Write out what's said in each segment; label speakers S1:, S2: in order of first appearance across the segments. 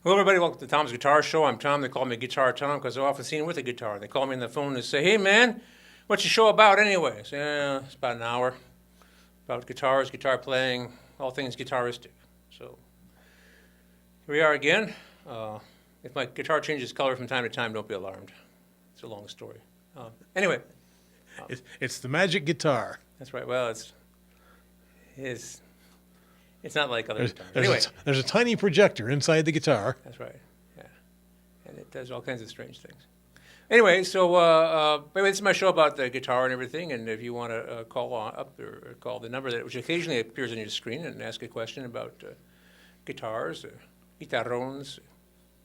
S1: Hello, everybody. Welcome to Tom's Guitar Show. I'm Tom. They call me Guitar Tom because I'm often seen with a guitar. They call me on the phone and say, "Hey, man, what's your show about anyway?" I say, it's about an hour. About guitars, guitar playing, all things guitaristic. So here we are again. If my guitar changes color from time to time, don't be alarmed. It's a long story. Anyway.
S2: It's the magic guitar.
S1: That's right. Well, it's not like other guitars.
S2: Anyway. There's a tiny projector inside the guitar.
S1: That's right. Yeah. And it does all kinds of strange things. Anyway, so this is my show about the guitar and everything. And if you want to call up or call the number which occasionally appears on your screen and ask a question about guitars, guitarrons,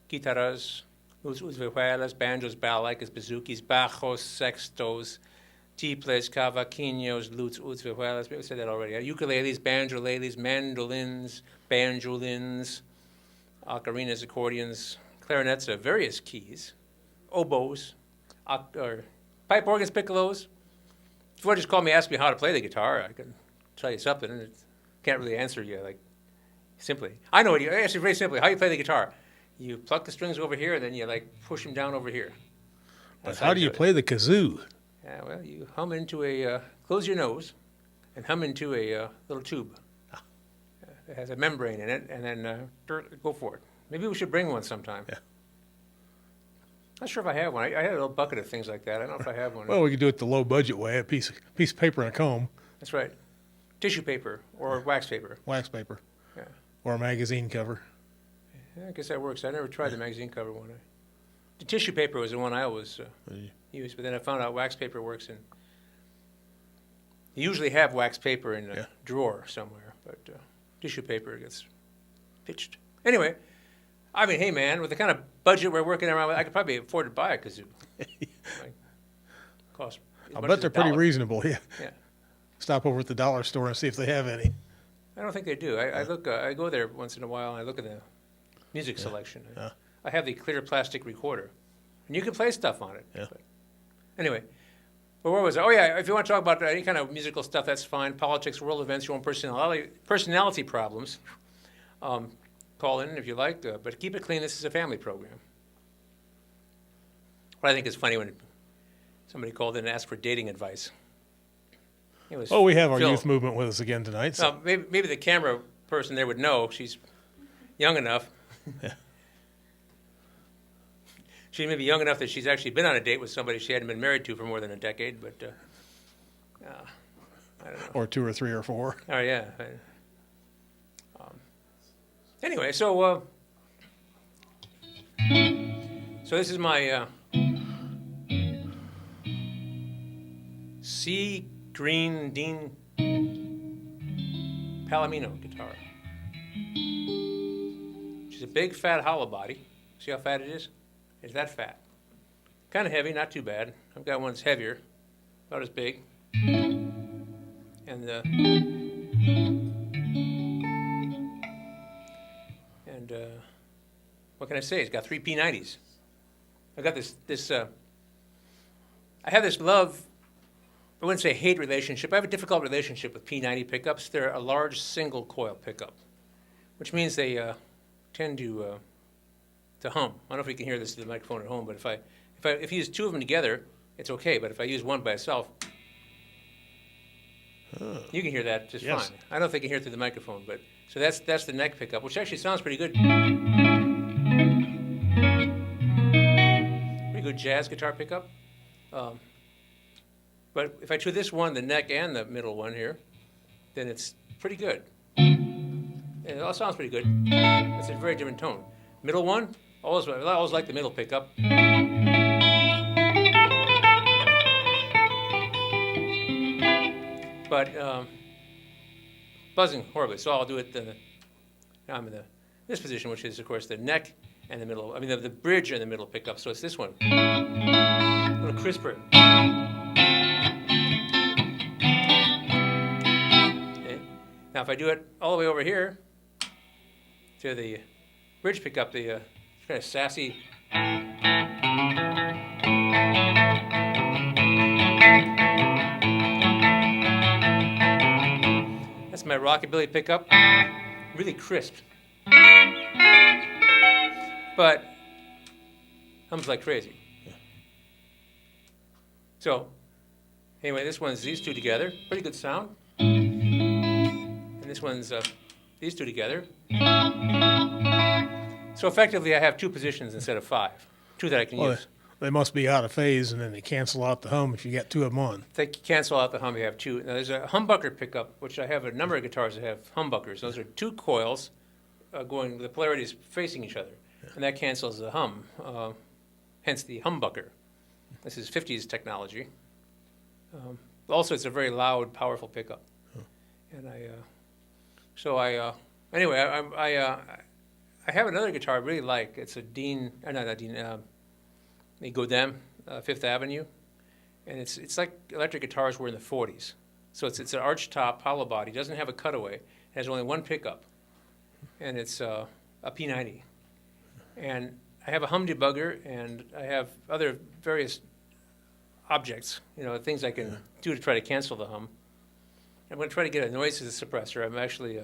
S1: guitarras, vihuelas, banjos, balalaikas, bazookas, bajos, sextos, tiples, cavaquinhos, lutes, uts, vihuelas. We said that already. Ukuleles, banjolales, mandolins, banjolins, ocarinas, accordions, clarinets of various keys, oboes, or pipe organs, piccolos. If you want to just call me, ask me how to play the guitar, I can tell you something. And can't really answer you simply. I know what actually very simply. How you play the guitar? You pluck the strings over here, and then you push them down over here.
S2: But how do you play the kazoo?
S1: Yeah, well, you hum into close your nose, and hum into a little tube. It has a membrane in it, and then go for it. Maybe we should bring one sometime.
S2: Yeah.
S1: Not sure if I have one. I had a little bucket of things like that. I don't know if I have one.
S2: Well, we could do it the low budget way, a piece of paper and a comb.
S1: That's right. Tissue paper or wax paper.
S2: Wax paper.
S1: Yeah.
S2: Or a magazine cover.
S1: Yeah, I guess that works. I never tried the magazine cover one. The tissue paper was the one I always used, but then I found out wax paper works in. You usually have wax paper in a drawer somewhere, but tissue paper gets pitched. Anyway, I mean, hey man, with the kind of budget we're working around with, I could probably afford to buy a kazoo. Cost.
S2: I bet they're pretty reasonable. Yeah.
S1: Yeah.
S2: Stop over at the dollar store and see if they have any.
S1: I don't think they do. I look. I go there once in a while and I look at the music selection. I have the clear plastic recorder, and you can play stuff on it.
S2: Yeah.
S1: But anyway, where was I? Oh yeah, if you want to talk about any kind of musical stuff, that's fine. Politics, world events, your own personality problems. Call in if you like, but keep it clean. This is a family program. What I think is funny when somebody called in and asked for dating advice.
S2: We have our youth movement with us again tonight. So.
S1: Maybe the camera person there would know. She's young enough.
S2: Yeah.
S1: She may be young enough that she's actually been on a date with somebody she hadn't been married to for more than a decade, but I don't know.
S2: Or 2 or 3 or 4.
S1: Oh, yeah. Anyway, so this is my C. Green Dean Palomino guitar. She's a big, fat, hollow body. See how fat it is? It's that fat. Kind of heavy, not too bad. I've got one that's heavier, about as big. And what can I say? It's got 3 P90s. I've got I have this love, I wouldn't say hate relationship. I have a difficult relationship with P90 pickups. They're a large single coil pickup, which means they tend to hum. I don't know if you can hear this through the microphone at home, but if you use 2 of them together, it's okay. But if I use one by itself, you can hear that just fine. I don't know if they can hear it through the microphone, but so that's the neck pickup, which actually sounds pretty good. Pretty good jazz guitar pickup. But if I do this one, the neck and the middle one here, then it's pretty good. It all sounds pretty good. It's a very different tone. Middle one, I always like the middle pickup. But buzzing horribly, so I'll do it. Now I'm in this position, which is, of course, the neck and the middle. I mean, the bridge and the middle pickup. So it's this one, a little crisper. Okay. Now, if I do it all the way over here to the bridge pickup, the kind of sassy. That's my rockabilly pickup, really crisp. but hums like crazy. So, anyway, this one's these two together, pretty good sound. And this one's these two together. So effectively, I have two positions instead of five, two that I can use.
S2: They must be out of phase, and then they cancel out the hum if you got two of them on.
S1: They cancel out the hum, you have two. Now, there's a humbucker pickup, which I have a number of guitars that have humbuckers. Those are two coils going, the polarities facing each other, and that cancels the hum, hence the humbucker. This is 50s technology. Also, it's a very loud, powerful pickup. And anyway, I have another guitar I really like. It's a a Godin, Fifth Avenue, and it's like electric guitars were in the 40s. So it's an arch top, hollow body, doesn't have a cutaway, it has only one pickup, and it's a P90. And I have a hum debugger, and I have other various objects, things I can do to try to cancel the hum. I'm going to try to get a noise suppressor. I'm actually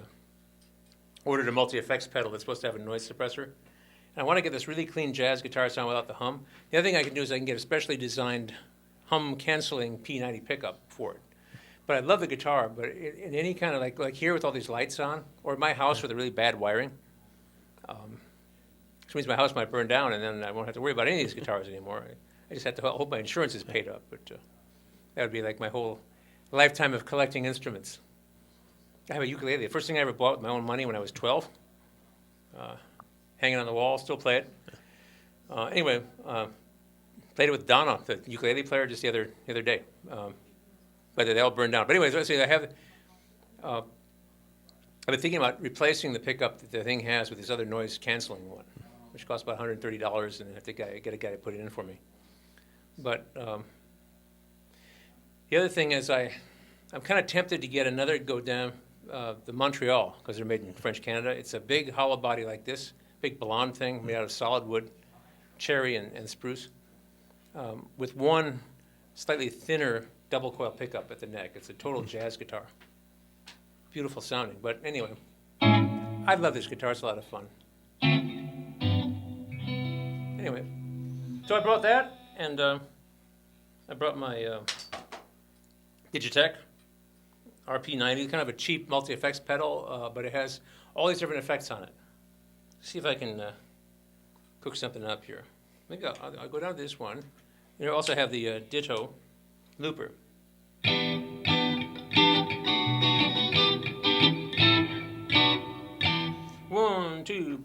S1: ordered a multi-effects pedal that's supposed to have a noise suppressor. And I want to get this really clean jazz guitar sound without the hum. The other thing I can do is I can get a specially designed hum-canceling P90 pickup for it. But I love the guitar, but in any kind of, like here with all these lights on, or my house with a really bad wiring, which means my house might burn down, and then I won't have to worry about any of these guitars anymore. I just have to hope my insurance is paid up. But that would be like my whole lifetime of collecting instruments. I have a ukulele. The first thing I ever bought with my own money when I was 12. Hanging on the wall, still play it. Anyway, played it with Donna, the ukulele player, just the other day. But they all burned down. But anyways, I've been thinking about replacing the pickup that the thing has with this other noise canceling one, which costs about $130, and I think I get a guy to put it in for me. But the other thing is I'm kind of tempted to get another Godin, the Montreal, because they're made in French Canada. It's a big hollow body like this, big blonde thing made out of solid wood, cherry and spruce, with one slightly thinner double coil pickup at the neck. It's a total jazz guitar. Beautiful sounding. But anyway, I love this guitar. It's a lot of fun. Anyway, so I brought that, and I brought my Digitech RP90, kind of a cheap multi-effects pedal, but it has all these different effects on it. See if I can cook something up here. Maybe I'll go down to this one. You also have the Ditto looper. One, two.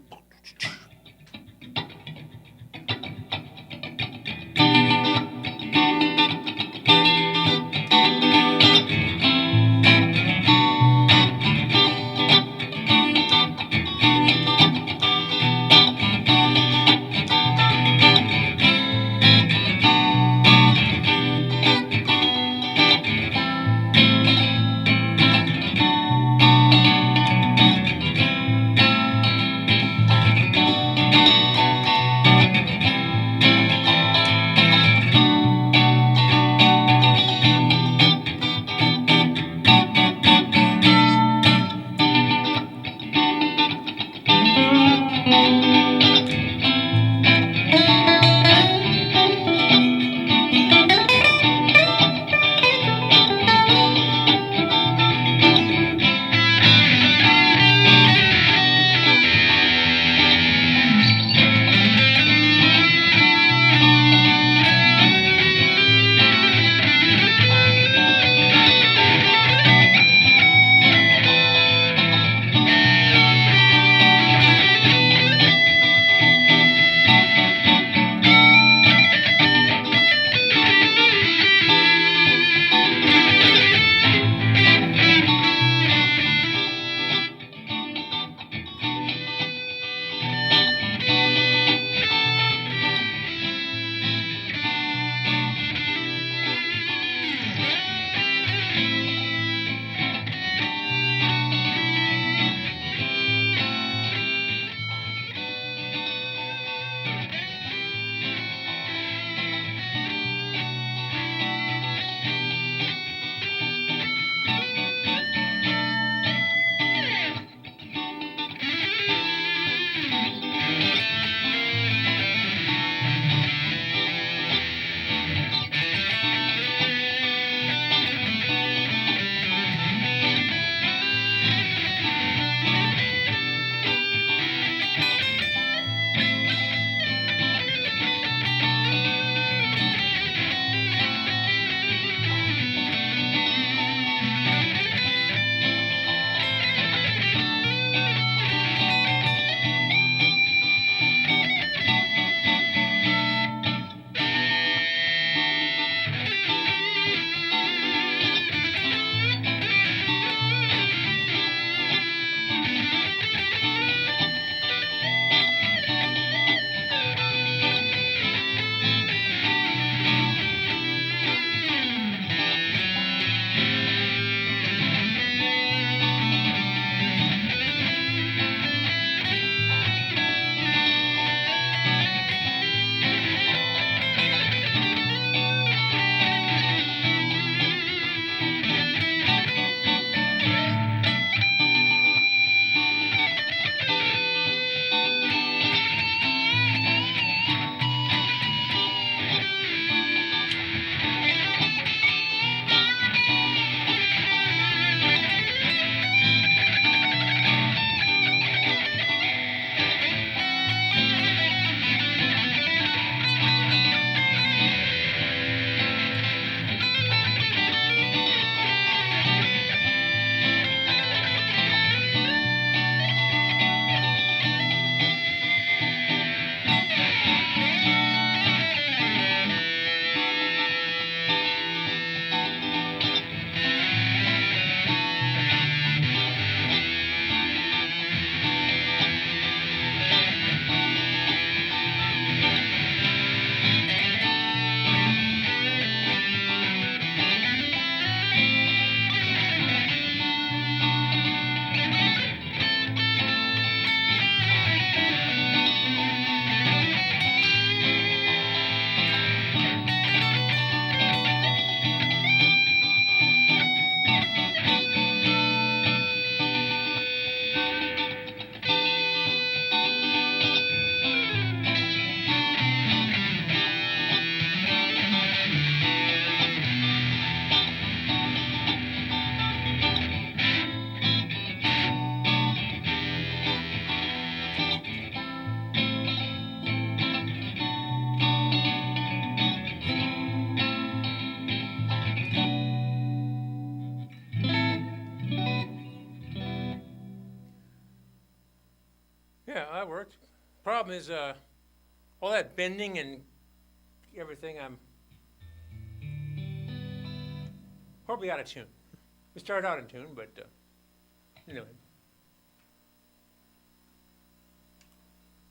S1: problem is all that bending and everything, I'm horribly out of tune. We started out in tune, but anyway.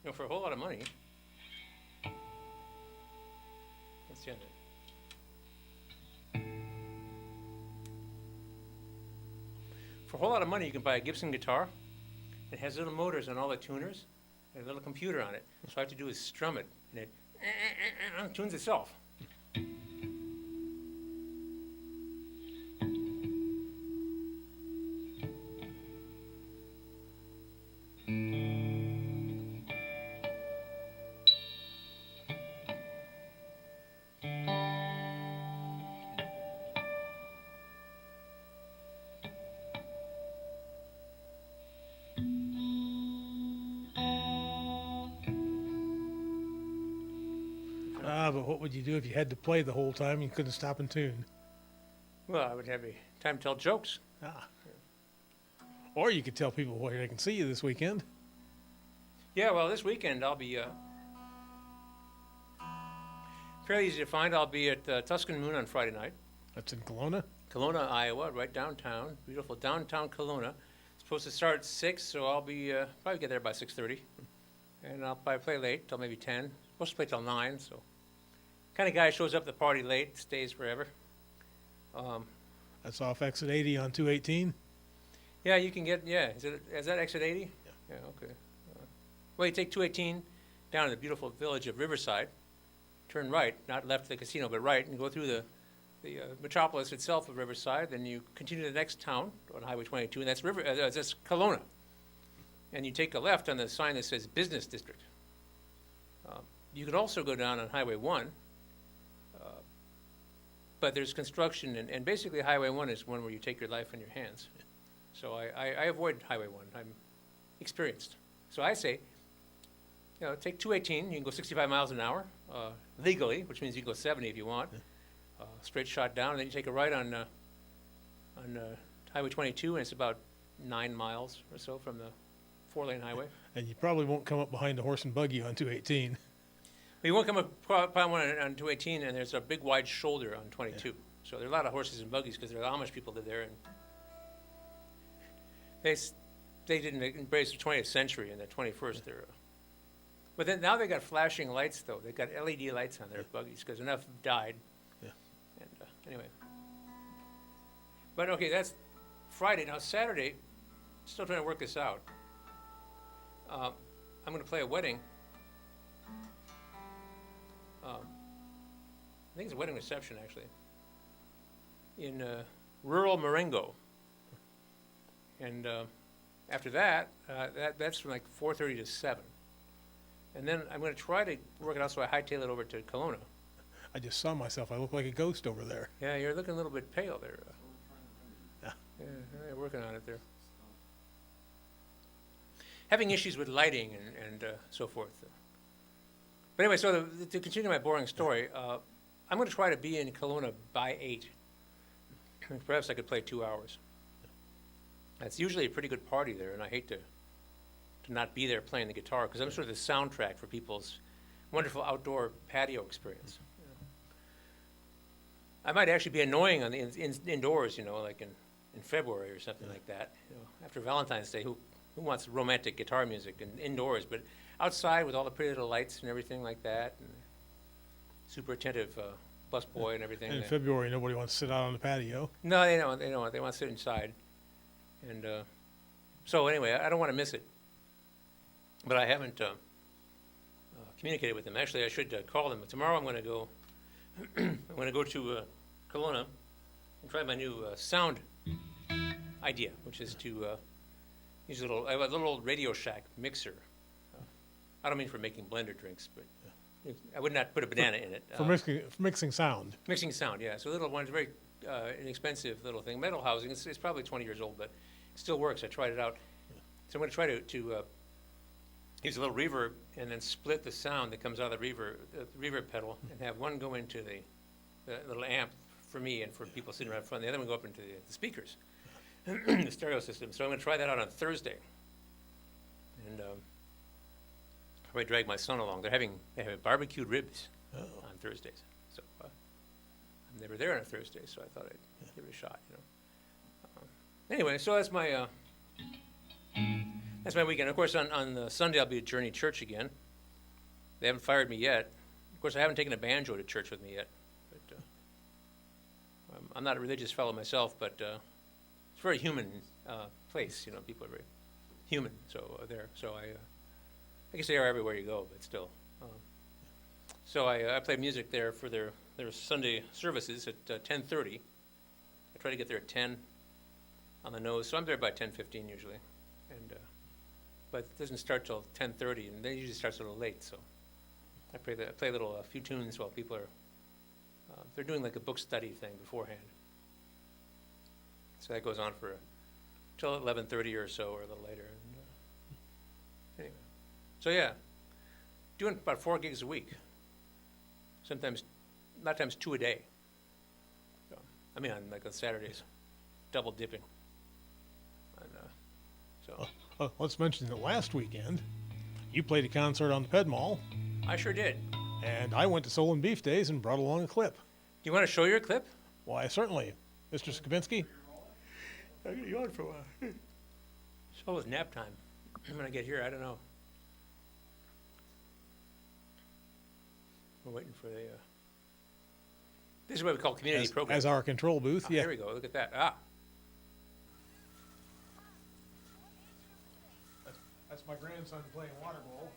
S1: You know, for a whole lot of money, let's end it. For a whole lot of money, you can buy a Gibson guitar. It has little motors on all the tuners and a little computer on it. So all I have to do is strum it, and it tunes itself.
S2: But what would you do if you had to play the whole time and you couldn't stop and tune?
S1: Well, I would have a time to tell jokes.
S2: Or you could tell people where they can see you this weekend.
S1: Yeah, well, this weekend I'll be fairly easy to find. I'll be at Tuscan Moon on Friday night.
S2: That's in Kelowna?
S1: Kelowna, Iowa, right downtown. Beautiful downtown Kelowna. It's supposed to start at 6, so I'll be probably get there by 6:30. And I'll probably play late till maybe 10. Supposed to play till 9, so kind of guy shows up at the party late, stays forever.
S2: That's off exit 80 on 218.
S1: Yeah, you can get, yeah. Is that exit 80? Yeah, okay. Well, you take 218 down to the beautiful village of Riverside, turn right, not left to the casino, but right, and go through the metropolis itself of Riverside. Then you continue to the next town on Highway 22, and that's that's Kelowna. And you take a left on the sign that says Business District. You could also go down on Highway 1, but there's construction, and basically Highway 1 is one where you take your life in your hands. So I avoid Highway 1. I'm experienced. So I say, you know, take 218. You can go 65 miles an hour legally, which means you can go 70 if you want. Straight shot down, and then you take a right on Highway 22, and it's about 9 miles or so from the 4-lane highway.
S2: And you probably won't come up behind the horse and buggy on 218.
S1: Well, you won't come up upon one on 218, and there's a big wide shoulder on 22. Yeah. So there are a lot of horses and buggies because there are Amish people live there, and they didn't embrace the 20th century in the 21st. Yeah. But then now they got flashing lights, though. They got LED lights on their buggies because enough died.
S2: Yeah.
S1: And anyway. But okay, that's Friday. Now Saturday, still trying to work this out. I'm going to play a wedding. I think it's a wedding reception, actually, in rural Marengo. And after that, that's from like 4:30 to 7. And then I'm going to try to work it out so I hightail it over to Kelowna.
S2: I just saw myself. I look like a ghost over there.
S1: Yeah, you're looking a little bit pale there.
S2: Yeah,
S1: they're working on it there. Having issues with lighting and so forth. But anyway, so to continue my boring story, I'm going to try to be in Kelowna by 8. Perhaps I could play 2 hours. That's usually a pretty good party there, and I hate to not be there playing the guitar because I'm sort of the soundtrack for people's wonderful outdoor patio experience. I might actually be annoying on the indoors, you know, like in February or something like that. You know, after Valentine's Day, who wants romantic guitar music and indoors? But outside with all the pretty little lights and everything like that, and super attentive busboy and everything.
S2: And in February, nobody wants to sit out on the patio.
S1: No, they don't. They don't. They want to sit inside. And so anyway, I don't want to miss it. But I haven't communicated with them. Actually, I should call them. But tomorrow I'm going to go. I'm going to go to Kelowna and try my new sound idea, which is to use I have a little old Radio Shack mixer. I don't mean for making blender drinks, but I would not put a banana in it.
S2: For mixing sound.
S1: Mixing sound, yeah. So a little one, it's a very inexpensive little thing. Metal housing, it's probably 20 years old, but it still works. I tried it out. So I'm going to try to use a little reverb and then split the sound that comes out of the reverb pedal and have one go into the little amp for me and for people sitting around front. The other one go up into the speakers, the stereo system. So I'm going to try that out on Thursday. And probably drag my son along. They have barbecued ribs on Thursdays. So I'm never there on a Thursday, so I thought I'd give it a shot, you know. Anyway, so that's my weekend. Of course, on Sunday I'll be at Journey Church again. They haven't fired me yet. Of course, I haven't taken a banjo to church with me yet. But I'm not a religious fellow myself, but it's a very human place. You know, people are very human. So I guess they are everywhere you go, but still. So I play music there for their Sunday services at 10:30. I try to get there at 10 on the nose, so I'm there by 10:15 usually, and but it doesn't start till 10:30, and then it usually starts a little late. So I play a few tunes while people are they're doing like a book study thing beforehand. So that goes on for till 11:30 or so, or a little later. And, anyway, so yeah, doing about 4 gigs a week. Sometimes, a lot of times 2 a day. So, I mean, on Saturdays, double dipping. And,
S2: Let's mention that last weekend, you played a concert on the Ped Mall,
S1: I sure did.
S2: and I went to Soul and Beef Days and brought along a clip.
S1: You want to show your clip?
S2: Why, certainly. Mr. Skabinski?
S1: I'll get you on for a while. So it's nap time. When I get here, I don't know. We're waiting for the. This is what we call community program.
S2: As our control booth, yeah.
S1: Here we go. Look at that. Ah,
S2: That's my grandson playing water bowl.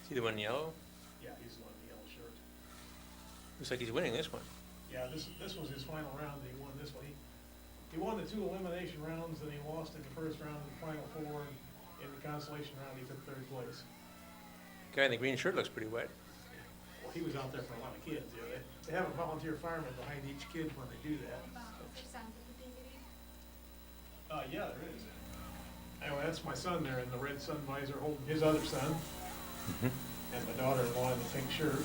S1: see the one in yellow?
S2: Yeah, he's the one in the yellow shirt.
S1: Looks like he's winning this one.
S2: Yeah, this was his final round. He won this one. He won the 2 elimination rounds, then he lost in the first round of the final 4. And in the consolation round, he took 3rd place.
S1: Guy in the green shirt looks pretty wet.
S2: Well, he was out there for a lot of kids. You know, they have a volunteer fireman behind each kid when they do that. Yeah, there is. Anyway, that's my son there in the red sun visor holding his other son. And my daughter-in-law in the pink shirt.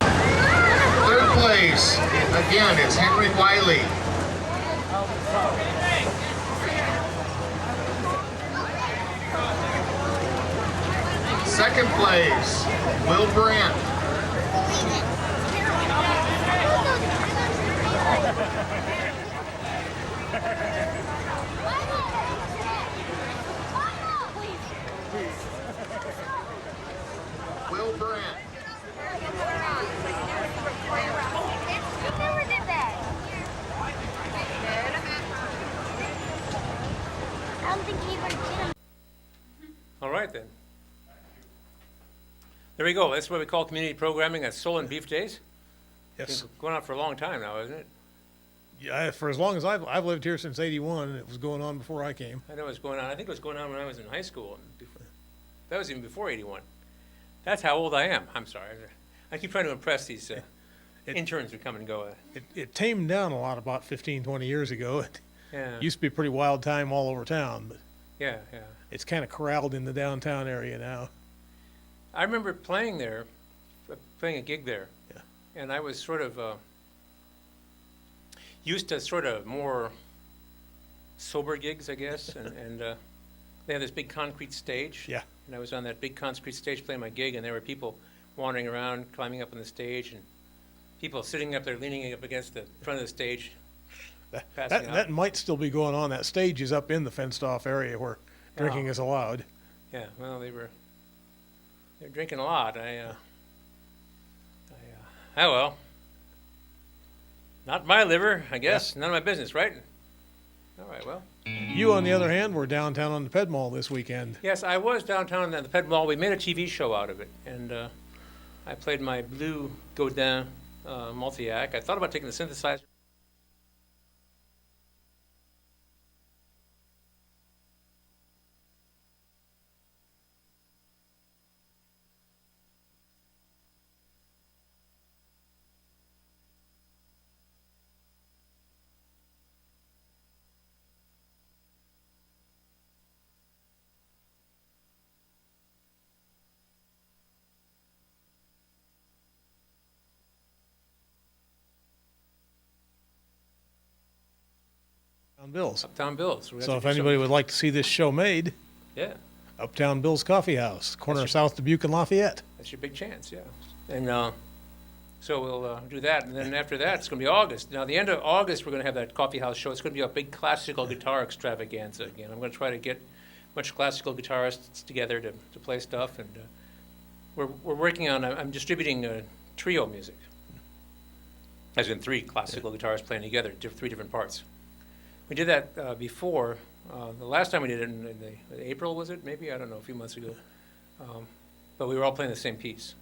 S3: Third place, again, it's Henry Wiley. Second place, Will Brandt. Will Brandt.
S4: Who never did that? I don't think anybody did them.
S1: All right then. There we go. That's what we call community programming at Soul and Beef Days.
S2: Yes.
S1: Been going on for a long time now, isn't it?
S2: Yeah, for as long as I've lived here since '81, and it was going on before I came.
S1: I know what's going on. I think it was going on when I was in high school. That was even before '81. That's how old I am. I'm sorry. I keep trying to impress these interns who come and go.
S2: It tamed down a lot about 15, 20 years ago. It
S1: Yeah,
S2: used to be a pretty wild time all over town, but
S1: yeah.
S2: it's kind of corralled in the downtown area now.
S1: I remember playing there, playing a gig there.
S2: Yeah.
S1: And I was sort of used to sort of more sober gigs, I guess. and they had this big concrete stage.
S2: Yeah.
S1: And I was on that big concrete stage playing my gig, and there were people wandering around, climbing up on the stage, and people sitting up there, leaning up against the front of the stage, passing out.
S2: That might still be going on. That stage is up in the fenced-off area where drinking
S1: Oh.
S2: is allowed.
S1: Yeah, well, they're drinking a lot. Oh well. Not my liver, I guess. None of my business, right? All right, well.
S2: You, on the other hand, were downtown on the Ped Mall this weekend.
S1: Yes, I was downtown at the Ped Mall. We made a TV show out of it, and I played my blue Godin multi-act. I thought about taking the synthesizer.
S5: On Bill's.
S1: Uptown Bill's. We're gonna
S5: So
S1: have
S5: if
S1: to do
S5: anybody
S1: something.
S5: would like to see this show made,
S1: Yeah,
S5: Uptown Bill's Coffee House, corner of
S1: That's
S5: South Dubuque and Lafayette.
S1: that's your big chance, yeah. And so we'll do that, and then after that, it's going to be August. Now, the end of August, we're going to have that coffee house show. It's going to be a big classical guitar extravaganza again. I'm going to try to get a bunch of classical guitarists together to play stuff, and we're working on. I'm distributing trio music, as in three classical guitarists playing together, three different parts. We did that before. The last time we did it in April, was it? Maybe, I don't know, a few months ago. But we were all playing the same piece.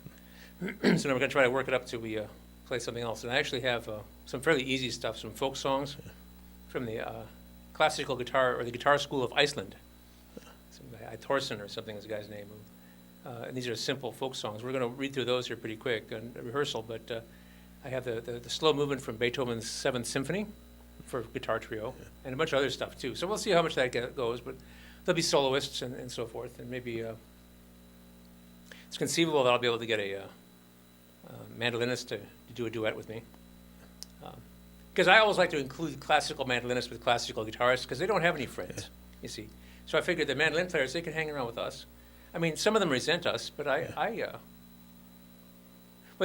S1: So now we're going to try to work it up till we play something else. And I actually have some fairly easy stuff, some folk songs from the classical guitar, or the guitar school of Iceland. Some guy, Thorson or something is the guy's name. And these are simple folk songs. We're going to read through those here pretty quick in rehearsal, but I have the slow movement from Beethoven's Seventh Symphony for guitar trio, and a bunch of other stuff too. So we'll see how much that goes, but there'll be soloists and so forth, and maybe it's conceivable that I'll be able to get a mandolinist to do a duet with me. Because I always like to include classical mandolinists with classical guitarists, because they don't have any friends, you see. So I figured the mandolin players, they can hang around with us. I mean, some of them resent us, but well,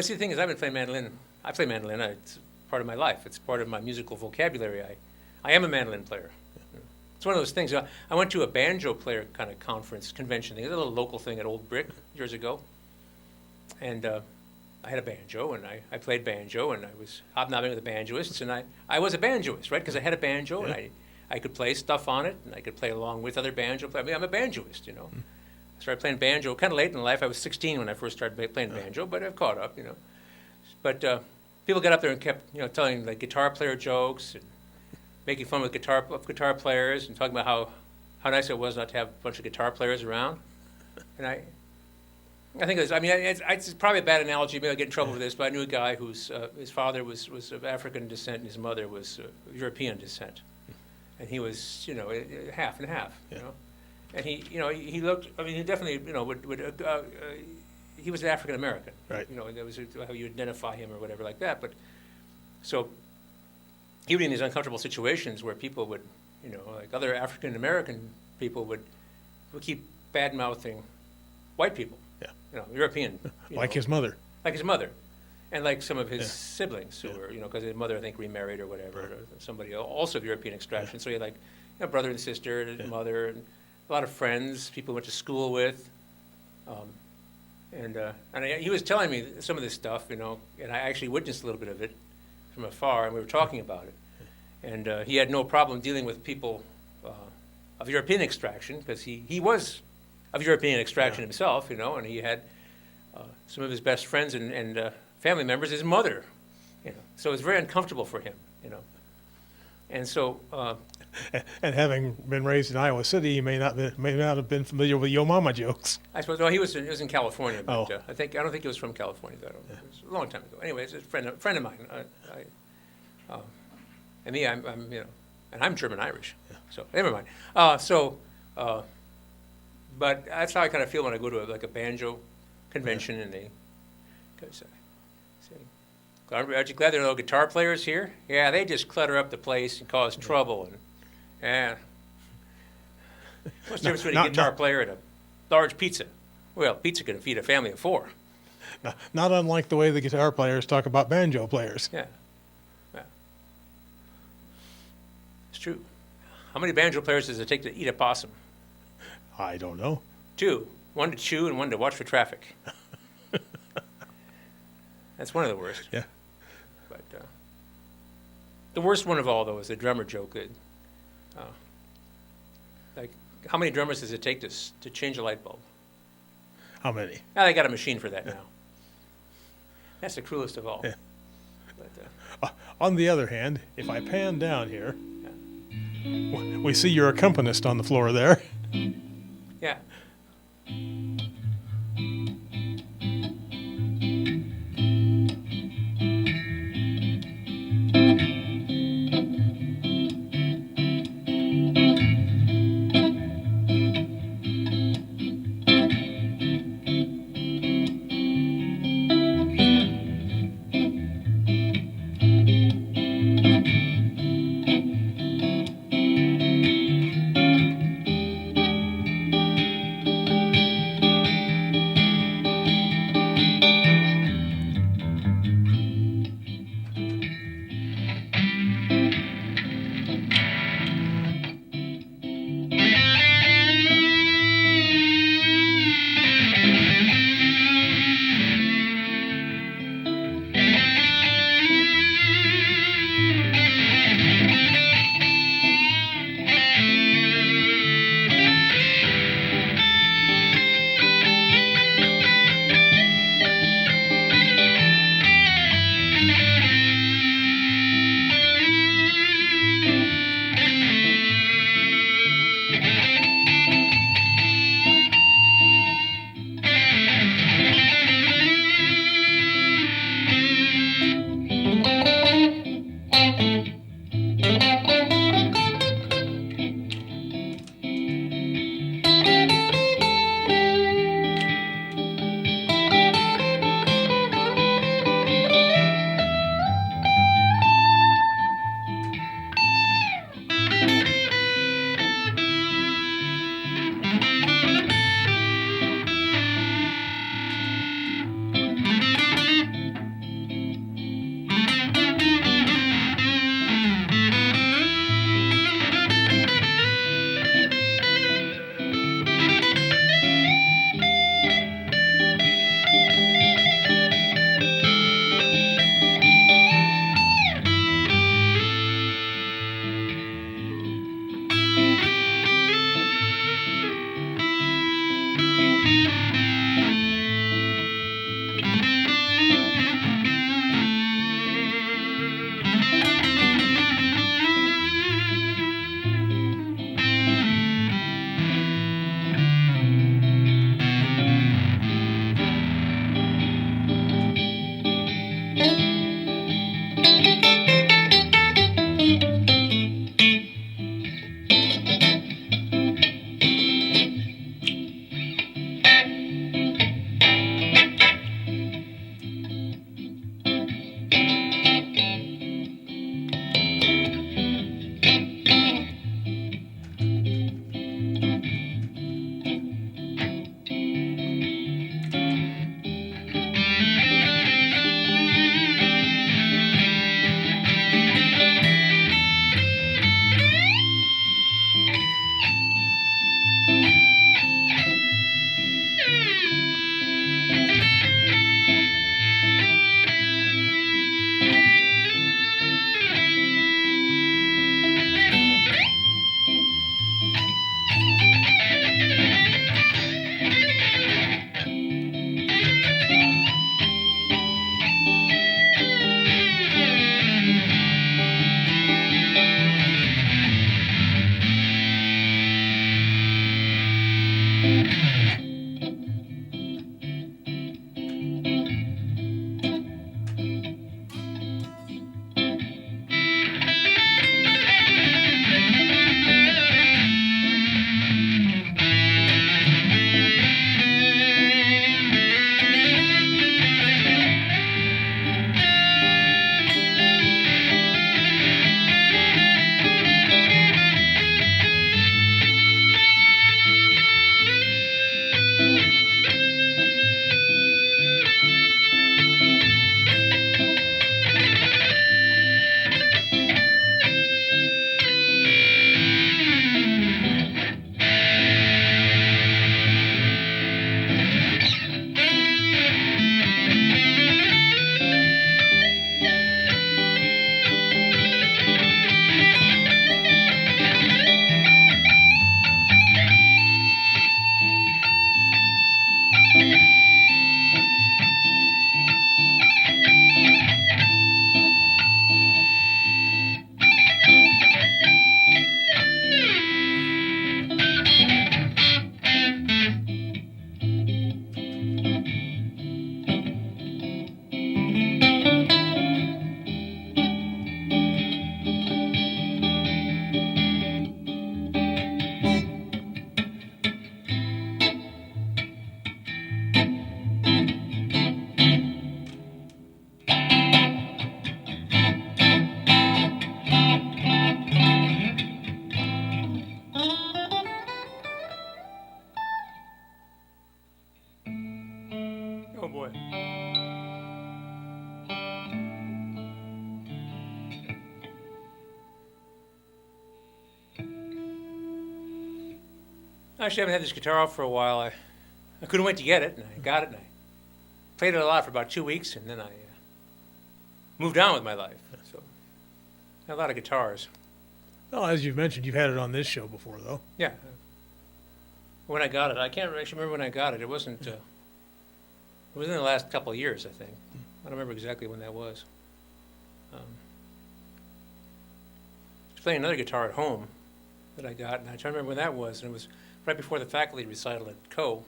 S1: see, the thing is, I've been playing mandolin. I play mandolin. It's part of my life. It's part of my musical vocabulary. I am a mandolin player. It's one of those things. I went to a banjo player kind of convention thing. It was a little local thing at Old Brick years ago. And I had a banjo, and I played banjo, and I was hobnobbing with the banjoists, and I was a banjoist, right? Because I had a banjo, and I could play stuff on it, and I could play along with other banjo players. I mean, I'm a banjoist, you know. I started playing banjo kind of late in life. I was 16 when I first started playing banjo, but I've caught up, you know. But people got up there and kept, you know, telling like guitar player jokes and making fun with guitar players and talking about how nice it was not to have a bunch of guitar players around. And I think it's probably a bad analogy. Maybe I'll get in trouble for this, but I knew a guy whose his father was of African descent and his mother was European descent, and he was, you know, half and half, you know. And he looked. I mean, he definitely, you know, he was African American,
S5: right?
S1: You know, that was how you identify him or whatever like that. But so he would be in these uncomfortable situations where people would, you know, like other African American people would keep bad mouthing white people.
S5: Yeah.
S1: You know, European.
S5: Like his mother.
S1: Like his mother, and like some of his siblings who were, you know, because his mother I think remarried or whatever, or somebody also of European extraction. So he had like, you know, brother and sister and mother and a lot of friends, people went to school with, he was telling me some of this stuff, you know, and I actually witnessed a little bit of it from afar, and we were talking about it. And he had no problem dealing with people of European extraction, because he was of European extraction himself, you know, and he had some of his best friends and family members, his mother, you know. So it was very uncomfortable for him, you know. And so...
S5: and having been raised in Iowa City, he may not have been familiar with Yo Mama jokes.
S1: I suppose. No, he was in California, but
S5: Oh.
S1: I don't think he was from California. Though. It was a long time ago. Anyway, it's a friend of mine. And me, I'm you know, and I'm German Irish. So never mind. But that's how I kind of feel when I go to a banjo convention, and they say, "Aren't you glad there are no guitar players here?" Yeah, they just clutter up the place and cause trouble and. Yeah. What's the difference between a guitar player and a large pizza? Well, pizza can feed a family of 4.
S5: Not unlike the way the guitar players talk about banjo players.
S1: Yeah. It's true. How many banjo players does it take to eat a possum?
S5: I don't know.
S1: 2. 1 to chew and 1 to watch for traffic. That's one of the worst.
S5: Yeah.
S1: But the worst one of all, though, is the drummer joke. Like, how many drummers does it take to change a light bulb?
S5: How many?
S1: Now they got a machine for that now. That's the cruelest of all.
S5: Yeah.
S1: But,
S5: On the other hand, if I pan down here, we see your accompanist on the floor there.
S1: yeah. Oh, boy. I actually haven't had this guitar out for a while. I couldn't wait to get it, and I got it, and I played it a lot for about 2 weeks, and then I moved on with my life. So, a lot of guitars.
S5: Well, as you've mentioned, you've had it on this show before, though.
S1: Yeah. When I got it, I can't actually remember when I got it. It wasn't. It was in the last couple of years, I think. I don't remember exactly when that was. I was playing another guitar at home that I got, and I try to remember when that was, and it was right before the faculty recital at Co.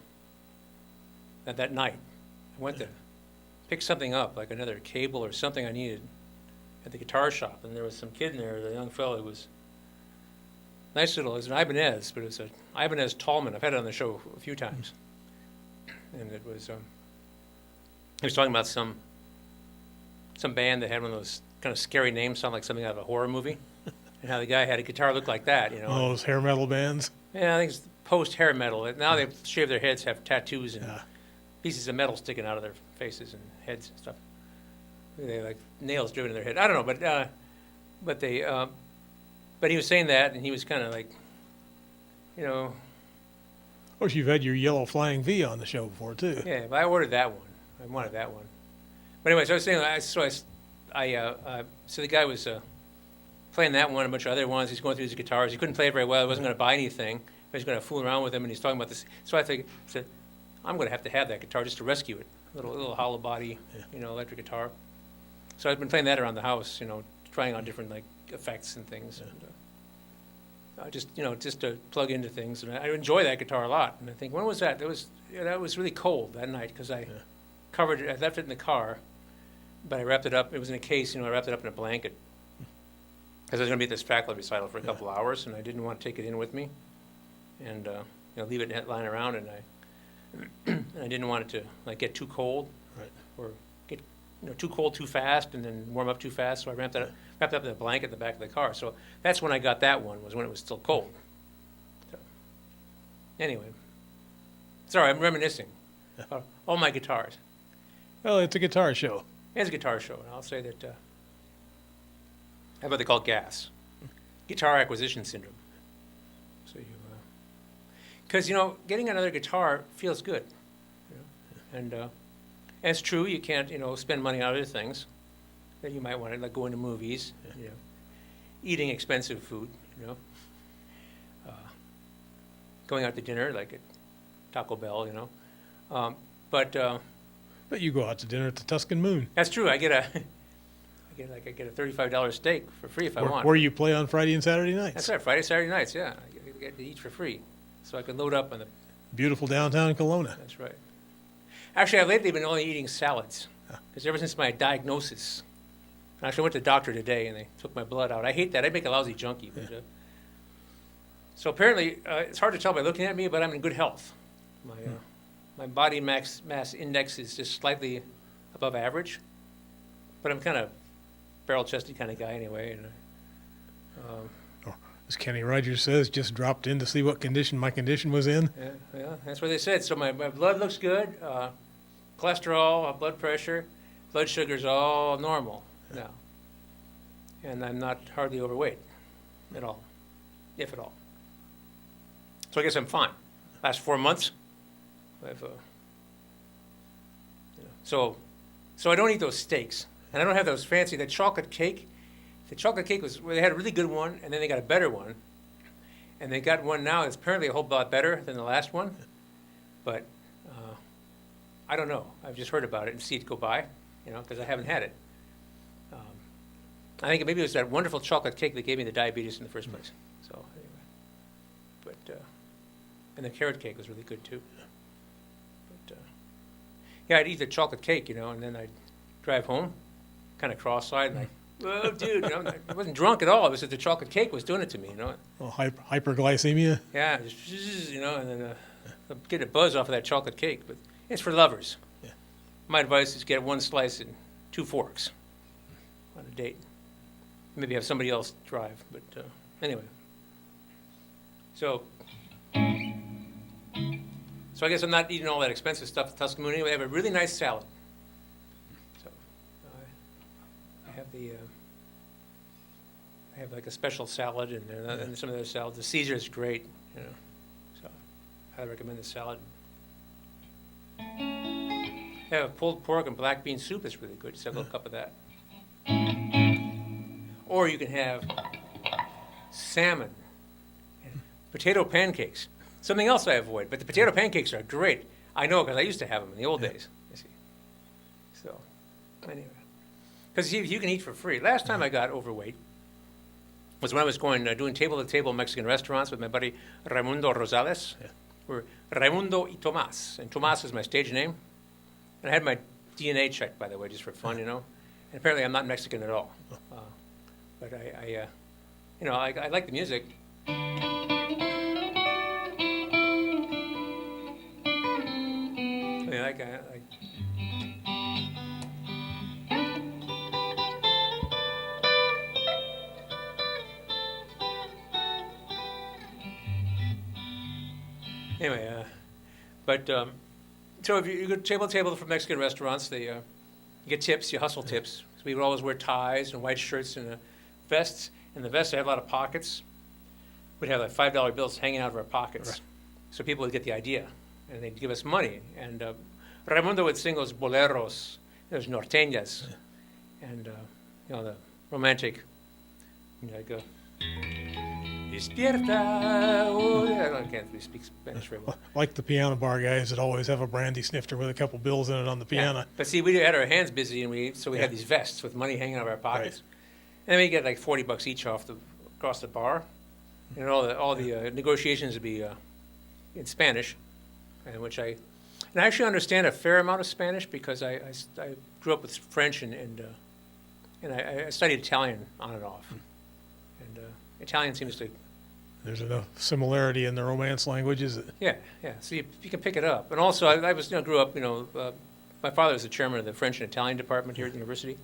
S1: That night. I went to pick something up, like another cable or something I needed at the guitar shop, and there was some kid in there, a young fellow who was nice little, it was an Ibanez, but it was an Ibanez Tallman. I've had it on the show a few times. And it was, he was talking about some band that had one of those kind of scary names, sound like something out of a horror movie, and how the guy had a guitar look like that, you know.
S5: One of those hair metal bands.
S1: Yeah, I think it's post-hair metal. Now they've shaved their heads, have tattoos and
S5: Yeah.
S1: pieces of metal sticking out of their faces and heads and stuff. They like nails driven in their head. I don't know, but he was saying that, and he was kind of like, you know,
S5: Of course, you've had your yellow Flying V on the show before, too.
S1: yeah. But I ordered that one. I wanted that one. But anyway, so I was saying, so the guy was playing that one, a bunch of other ones. He's going through his guitars. He couldn't play it very well. He wasn't going to buy anything. He was going to fool around with him, and he's talking about this. So I said, I'm going to have that guitar just to rescue it. Little hollow body, electric guitar. So I've been playing that around the house, trying on different like effects and things, and just to plug into things. And I enjoy that guitar a lot. And I think, when was that? That was really cold that night because I covered it. I left it in the car, but I wrapped it up. It was in a case. I wrapped it up in a blanket because I was going to be at this faculty recital for a couple of hours, and I didn't want to take it in with me and leave it lying around. And I didn't want it to like get too cold,
S5: Right.
S1: or get too cold too fast and then warm up too fast. So I wrapped up in a blanket in the back of the car. So that's when I got that one, was when it was still cold. So, anyway, sorry, I'm reminiscing about all my guitars.
S5: Well, it's a guitar show.
S1: It's a guitar show, and I'll say that I have what they call GAS, Guitar Acquisition Syndrome. So because getting another guitar feels good, and it's true, you can't spend money on other things that you might want to, like going to movies, eating expensive food, going out to dinner like at Taco Bell, but.
S5: But you go out to dinner at the Tuscan Moon,
S1: That's true. I get a $35 steak for free if I want.
S5: where you play on Friday and Saturday nights.
S1: That's right. Friday, Saturday nights. Yeah, I get to eat for free, so I can load up on the
S5: Beautiful downtown Kelowna.
S1: That's right. Actually, I've lately been only eating salads, because ever since my diagnosis, I actually went to the doctor today, and they took my blood out. I hate that. I make a lousy junkie. But, so apparently, it's hard to tell by looking at me, but I'm in good health. My body mass index is just slightly above average, but I'm kind of barrel-chested kind of guy anyway. And
S5: As Kenny Rogers says, just dropped in to see what condition my condition was in.
S1: yeah, that's what they said. So my blood looks good. Cholesterol, blood pressure, blood sugar's all normal now. And I'm not hardly overweight at all, if at all. So I guess I'm fine. Last 4 months, I've, so I don't eat those steaks. And I don't have those fancy, that chocolate cake. The chocolate cake was, well, they had a really good one, and then they got a better one. And they got one now that's apparently a whole lot better than the last one. But I don't know. I've just heard about it and see it go by, because I haven't had it. I think maybe it was that wonderful chocolate cake that gave me the diabetes in the first place. So anyway, but and the carrot cake was really good too. But yeah, I'd eat the chocolate cake, and then I'd drive home, kind of cross-eyed, and oh, dude, I wasn't drunk at all. It was that the chocolate cake was doing it to me,
S5: Well, hyperglycemia.
S1: Yeah, just, and then get a buzz off of that chocolate cake. But it's for lovers.
S5: Yeah.
S1: My advice is get one slice and 2 forks on a date. Maybe have somebody else drive, but anyway. So I guess I'm not eating all that expensive stuff at Tuscaloosa. We have a really nice salad. So I have I have like a special salad and some of those salads. The Caesar is great, So I recommend the salad. They have a pulled pork and black bean soup that's really good. Just have a little cup of that. Or you can have salmon and potato pancakes. Something else I avoid, but the potato pancakes are great. I know because I used to have them in the old days. You see. So anyway, because you can eat for free. Last time I got overweight was when I was doing table-to-table Mexican restaurants with my buddy Raimundo Rosales. We're Raimundo y Tomas, and Tomas is my stage name. And I had my DNA checked, by the way, just for fun, And apparently I'm not Mexican at all. But I like the music. Anyway, so if you go table to table for Mexican restaurants, you get tips, you hustle tips. So we would always wear ties and white shirts and vests. And the vests have a lot of pockets. We'd have like $5 bills hanging out of our pockets. Right. So people would get the idea, and they'd give us money. And Raimundo would sing those boleros, those norteñas, and the romantic, like Despierta. Oh, I can't really speak Spanish very well.
S5: Like the piano bar guys that always have a brandy snifter with a couple bills in it on the piano.
S1: Yeah. But see, we had our hands busy, and we had these vests with money hanging out of our pockets. Right. And then we get like $40 each across the bar, and all the negotiations would be in Spanish, and I actually understand a fair amount of Spanish because I grew up with French and I studied Italian on and off, and Italian seems to.
S5: There's enough similarity in the Romance languages.
S1: Yeah. So you can pick it up, and also I was grew up my father was the chairman of the French and Italian department here at the university.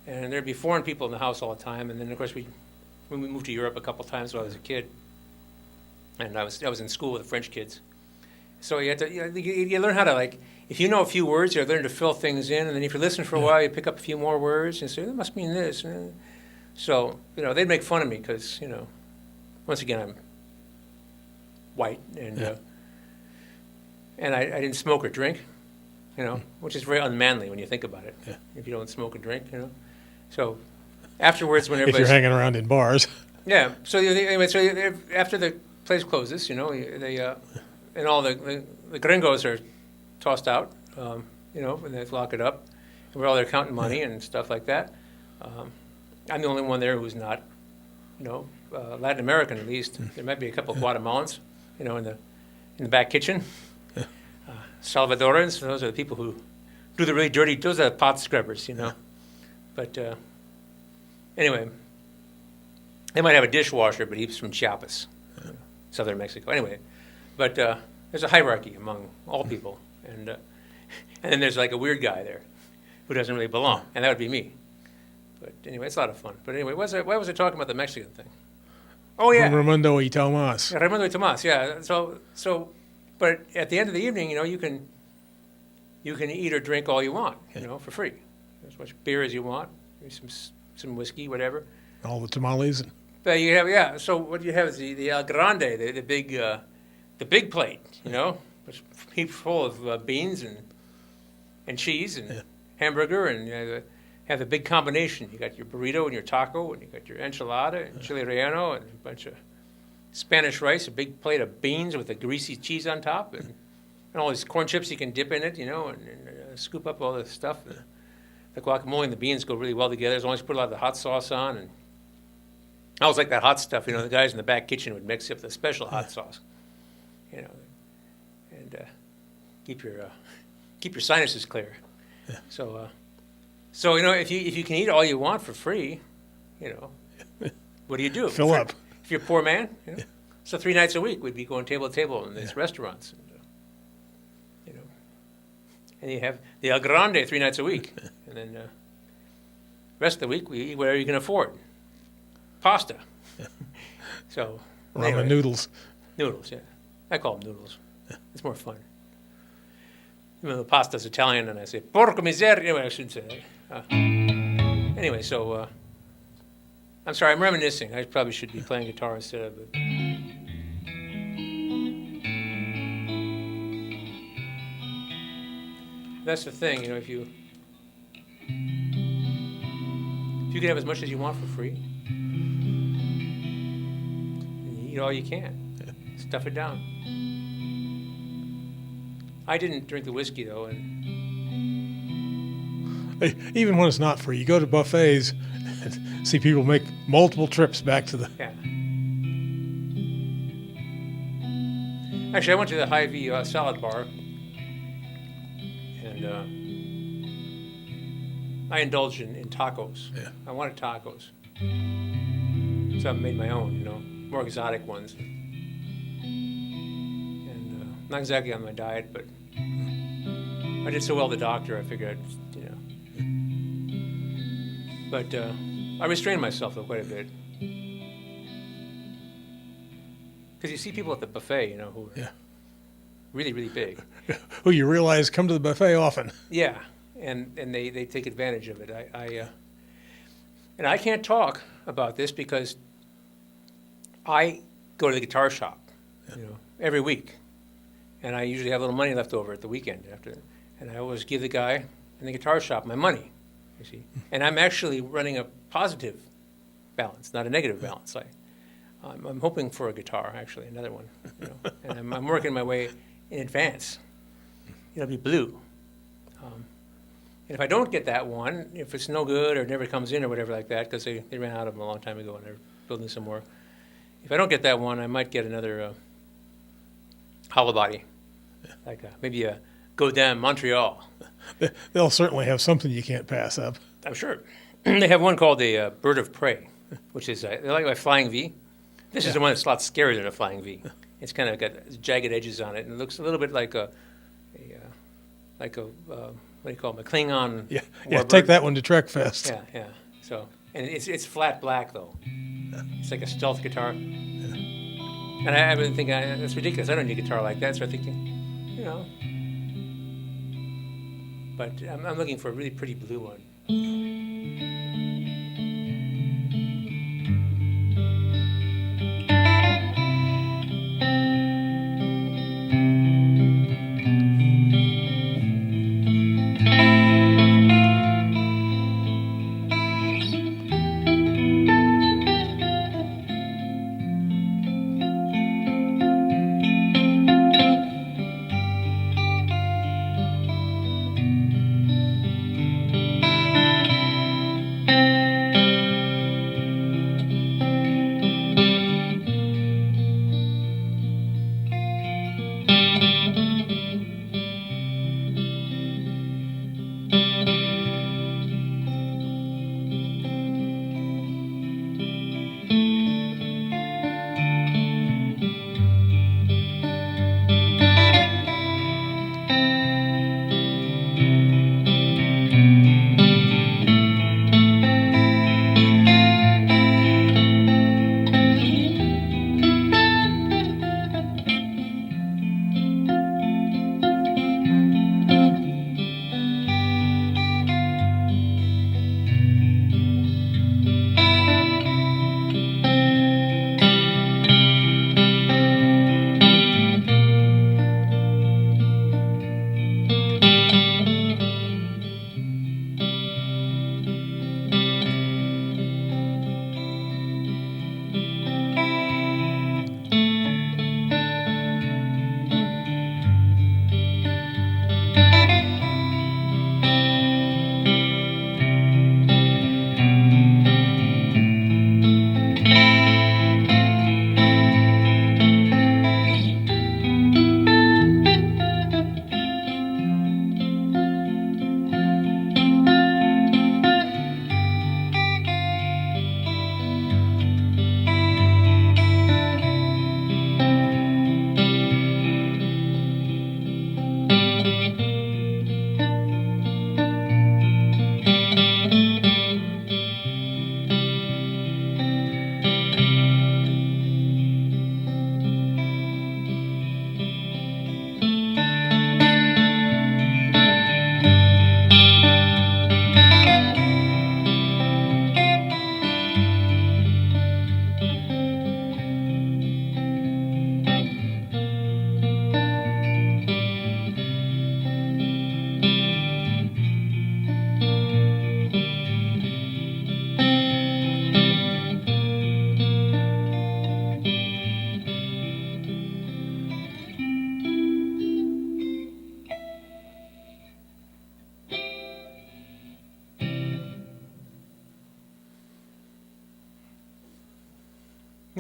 S1: And there'd be foreign people in the house all the time. And then, of course, when we moved to Europe a couple times when I was a kid, and I was in school with the French kids. So you had to you learn how to, if you know a few words, you learn to fill things in. And then if you listen for a while, you pick up a few more words and say, that must mean this. So, they'd make fun of me because, once again, I'm white and I didn't smoke or drink, which is very unmanly when you think about it. Yeah. If you don't smoke or drink, So afterwards, when everybody's...
S5: If you're hanging around in bars.
S1: Yeah. So anyway, after the place closes, they and all the gringos are tossed out, and they lock it up. And we're all there counting money and stuff like that. I'm the only one there who's not, Latin American at least. There might be a couple of Guatemalans, in in the back kitchen. Salvadorans, those are the people who do the really dirty, those are the pot scrubbers, you know. But anyway, they might have a dishwasher, but he's from Chiapas, southern Mexico. Anyway, but there's a hierarchy among all people. And then there's like a weird guy there who doesn't really belong, and that would be me. But anyway, it's a lot of fun. But anyway, why was I talking about the Mexican thing? Oh, yeah.
S5: Raimundo y Tomas.
S1: Raimundo y Tomas, yeah. So, but at the end of the evening, you know, you can eat or drink all you want, you know, for free. As much beer as you want, maybe some whiskey, whatever.
S5: All the tamales.
S1: But you have, yeah. So what you have is the El Grande, the big plate, you know, which heap full of beans and cheese and hamburger, and have the big combination. You got your burrito and your taco, and you got your enchilada and chile relleno, and a bunch of Spanish rice, a big plate of beans with a greasy cheese on top, and all these corn chips you can dip in it, you know, and scoop up all this stuff. The guacamole and the beans go really well together, as long as you put a lot of the hot sauce on. And I always like that hot stuff, you know. The guys in the back kitchen would mix up the special hot sauce, you know, and keep your sinuses clear.
S5: Yeah.
S1: So you know, if you can eat all you want for free, you know, what do you do?
S5: Fill up.
S1: If you're a poor man, you know. So 3 nights a week we'd be going table to table in these restaurants, and, you know, and you have the El Grande 3 nights a week, and then rest of the week we eat whatever you can afford. Pasta. So
S5: Ramen
S1: anyway,
S5: noodles.
S1: noodles, yeah. I call them noodles. It's more fun. Even though pasta's Italian, and I say porco miseria. Anyway, I shouldn't say that. Anyway, so I'm sorry, I'm reminiscing. I probably should be playing guitar instead of it. That's the thing, you know, if you can have as much as you want for free, and you eat all you can, stuff it down. I didn't drink the whiskey though, and
S5: Even when it's not free, you go to buffets and see people make multiple trips back to the.
S1: yeah. Actually, I went to the Hy-Vee salad bar, and I indulged in tacos.
S5: Yeah.
S1: I wanted tacos, so I made my own, you know, more exotic ones. And not exactly on my diet, but I did so well at the doctor, I figured, you know. But I restrained myself though quite a bit. Because you see people at the buffet, you know, who are really, really big.
S5: Who you realize come to the buffet often.
S1: Yeah, and they take advantage of it. And I can't talk about this because I go to the guitar shop, you know, every week, and I usually have a little money left over at the weekend after, and I always give the guy in the guitar shop my money, you see, and I'm actually running a positive balance, not a negative balance. I'm hoping for a guitar, actually, another one, you know, and I'm working my way in advance. It'll be blue. And if I don't get that one, if it's no good or it never comes in or whatever like that, because they ran out of them a long time ago and they're building some more. If I don't get that one, I might get another hollow body, like maybe a Godin Montreal.
S5: They'll certainly have something you can't pass up.
S1: I'm sure. They have one called a Bird of Prey, which is they like my Flying V. This is the one that's a lot scarier than a Flying V. It's kind of got jagged edges on it, and it looks a little bit like a what do you call it, a Klingon.
S5: Yeah,
S1: warbird.
S5: take that one to Trek Fest.
S1: Yeah. So, and it's flat black though. It's like a stealth guitar. And I've been thinking that's ridiculous. I don't need a guitar like that. So I'm thinking, you know. But I'm looking for a really pretty blue one.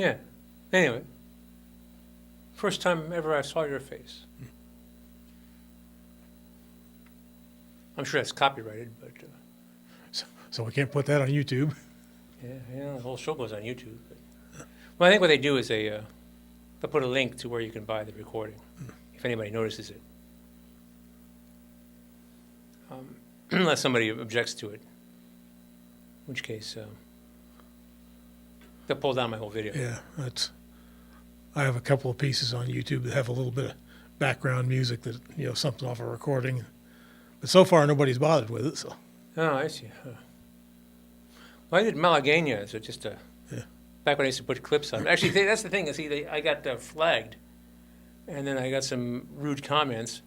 S1: Yeah. Anyway, first time ever I saw your face. I'm sure that's copyrighted, but
S5: So we can't put that on YouTube.
S1: yeah, the whole show goes on YouTube. But, well, I think what they do is they'll put a link to where you can buy the recording, if anybody notices it. Unless somebody objects to it, in which case they'll pull down my whole video.
S5: Yeah, I have a couple of pieces on YouTube that have a little bit of background music that, something off a recording. But so far, nobody's bothered with it, so.
S1: Oh, I see. Huh. Well, I did Malagueña, so just back when I used to put clips on. Actually, that's the thing. I got flagged, and then I got some rude comments.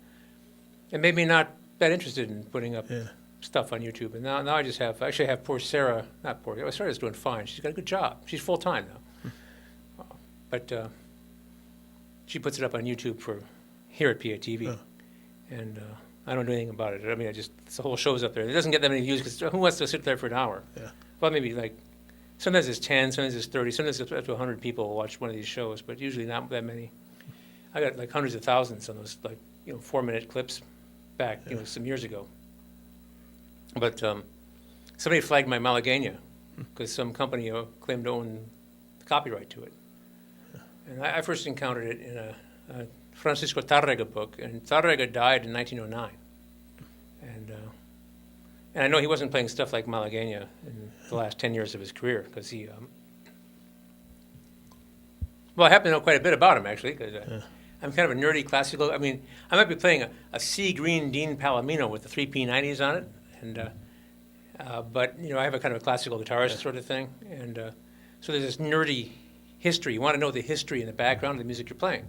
S1: It made me not that interested in putting up stuff on YouTube. And now I just have, actually I have poor Sarah, not poor, Sarah's doing fine. She's got a good job. She's full-time now. But she puts it up on YouTube for here at PATV. And I don't do anything about it. I mean, the whole show's up there. It doesn't get that many views because who wants to sit there for an hour?
S5: Yeah.
S1: Well, maybe sometimes it's 10, sometimes it's 30, sometimes it's up to 100 people watch one of these shows, but usually not that many. I got hundreds of thousands on those 4-minute clips back, some years ago. But somebody flagged my Malagueña because some company claimed to own the copyright to it. And I first encountered it in a Francisco Tárrega book, and Tárrega died in 1909. And I know he wasn't playing stuff like Malagueña in the last 10 years of his career because he, well, I happen to know quite a bit about him, actually, because I'm kind of a nerdy classical. I mean, I might be playing a sea green Dean Palomino with the 3 P90s on it, and but I have a kind of a classical guitarist sort of thing, and so there's this nerdy history. You want to know the history and the background of the music you're playing.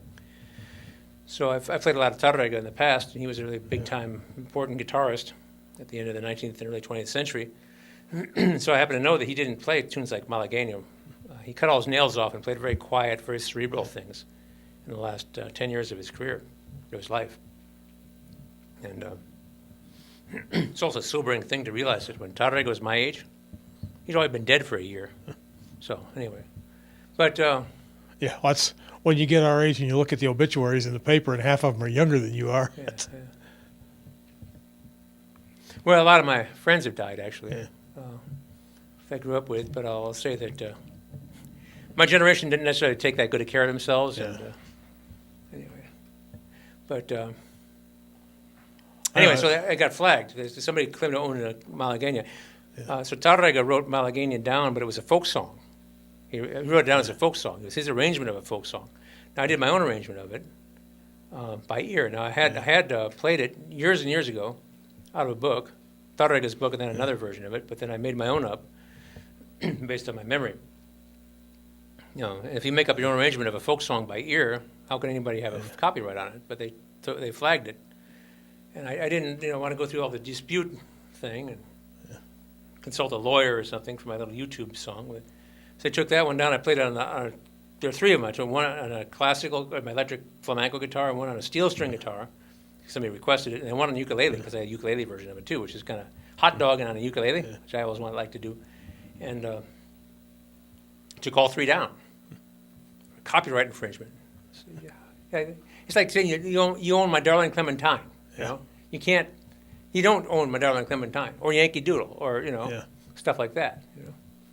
S1: So I've played a lot of Tárrega in the past, and he was a really big-time, important guitarist at the end of the 19th and early 20th century. So I happen to know that he didn't play tunes like Malagueña. He cut all his nails off and played very quiet, very cerebral things in the last 10 years of his career, of his life. And it's also a sobering thing to realize that when Tárrega was my age, he'd already been dead for a year. So anyway, but
S5: Yeah, that's when you get our age and you look at the obituaries in the paper and half of them are younger than you are.
S1: yeah. Well, a lot of my friends have died, actually, I grew up with, but I'll say that my generation didn't necessarily take that good a care of themselves.
S5: Yeah.
S1: And anyway, but anyway, so I got flagged. Somebody claimed to own a Malagueña. So Tárrega wrote Malagueña down, but it was a folk song. He wrote it down as a folk song. It was his arrangement of a folk song. Now, I did my own arrangement of it by ear. Now, I had played it years and years ago out of a book, Tárrega's book, and then another version of it, but then I made my own up based on my memory. If you make up your own arrangement of a folk song by ear, how can anybody have a copyright on it? But they flagged it. And I didn't want to go through all the dispute thing and consult a lawyer or something for my little YouTube song. So I took that one down. I played it on there are 3 of them. I took one on a classical, my electric flamenco guitar, and one on a steel string guitar. Somebody requested it, and then one on ukulele, because I had a ukulele version of it too, which is kind of hot dogging on a ukulele, which I always like to do. And took all 3 down. Copyright infringement. So, yeah. It's like saying you own My Darling Clementine. You don't own My Darling Clementine, or Yankee Doodle, or stuff like that.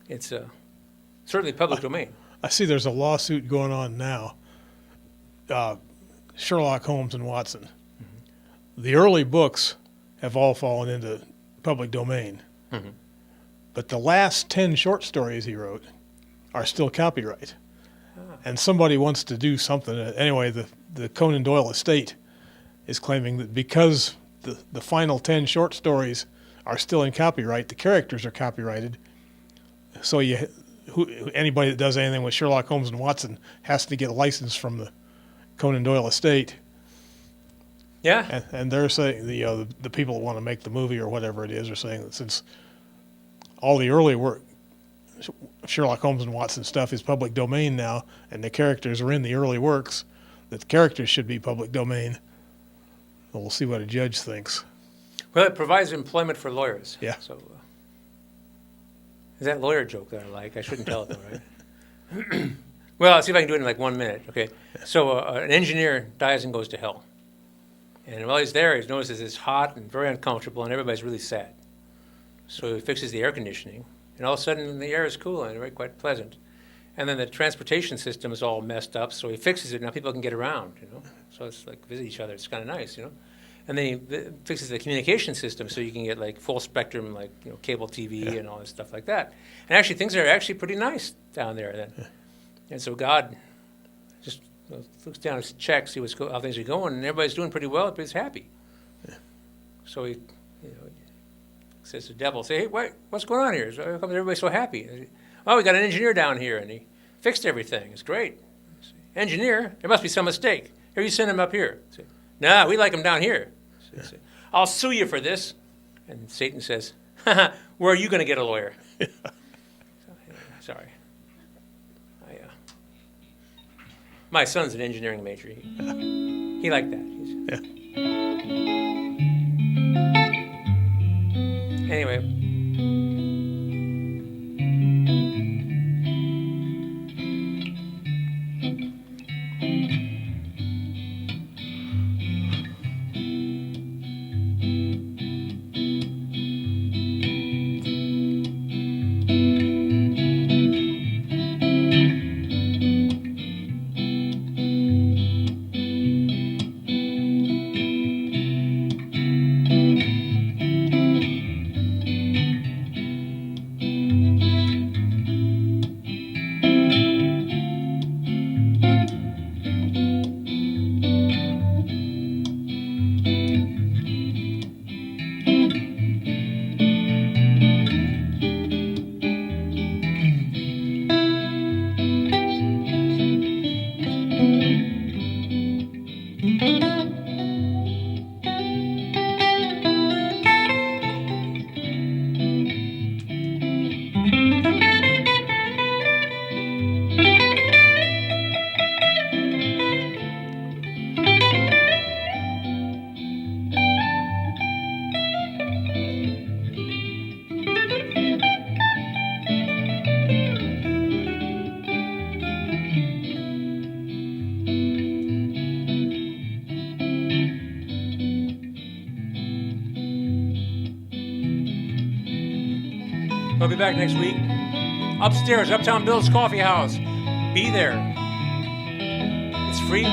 S1: It's certainly public domain.
S5: I see there's a lawsuit going on now. Sherlock Holmes and Watson. The early books have all fallen into public domain. But the last 10 short stories he wrote are still copyright. And somebody wants to do something. Anyway, the Conan Doyle estate is claiming that because the final 10 short stories are still in copyright, the characters are copyrighted. So anybody that does anything with Sherlock Holmes and Watson has to get a license from the Conan Doyle estate.
S1: Yeah.
S5: And they're saying, the people that want to make the movie or whatever it is are saying that since all the early work, Sherlock Holmes and Watson stuff is public domain now, and the characters are in the early works, that the characters should be public domain. Well, we'll see what a judge thinks.
S1: Well, it provides employment for lawyers.
S5: Yeah.
S1: So, is that lawyer joke that I like? I shouldn't tell it though, right? Well, I'll see if I can do it in like 1 minute, okay? So an engineer dies and goes to hell. And while he's there, he notices it's hot and very uncomfortable, and everybody's really sad. So he fixes the air conditioning, and all of a sudden the air is cool and very quite pleasant. And then the transportation system is all messed up, so he fixes it. Now people can get around, you know. So it's like visit each other. It's kind of nice, you know. And then he fixes the communication system, so you can get like full spectrum, like cable TV and all this stuff like that. And actually, things are actually pretty nice down there then. And so God just looks down and checks, see how things are going, and everybody's doing pretty well. Everybody's happy. So he, says to the devil, "Say, hey, what's going on here? How come everybody's so happy?" "Oh, we got an engineer down here, and he fixed everything. It's great." "Engineer? There must be some mistake. Here, you send him up here." Say, "Nah, we like him down here." Say, "I'll sue you for this." And Satan says, "Haha, where are you going to get a lawyer?" Sorry. My son's an engineering major. He liked that. Anyway. We'll be back next week. Upstairs, Uptown Bill's Coffee House. Be there. It's free.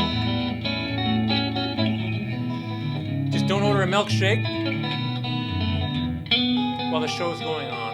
S1: Just don't order a milkshake while the show's going on.